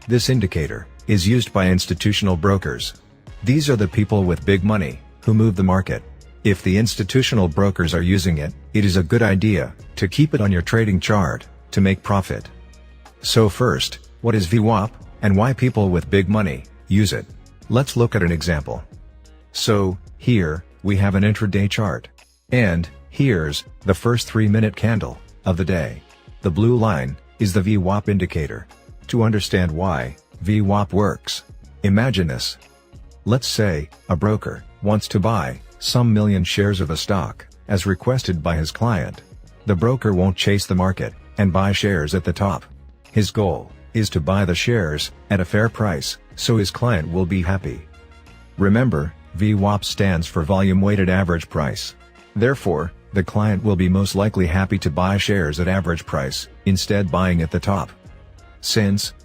This indicator is used by institutional brokers. These are the people with big money who move the market. If the institutional brokers are using it, it is a good idea to keep it on your trading chart to make profit. So first, what is VWAP, and why people with big money use it? Let's look at an example. So, here, we have an intraday chart. And, here's the first 3-minute candle of the day. The blue line is the VWAP indicator. To understand why VWAP works, imagine this. Let's say a broker wants to buy some million shares of a stock, as requested by his client. The broker won't chase the market and buy shares at the top. His goal is to buy the shares at a fair price, so his client will be happy. Remember, VWAP stands for volume weighted average price. Therefore, the client will be most likely happy to buy shares at average price, instead buying at the top. Since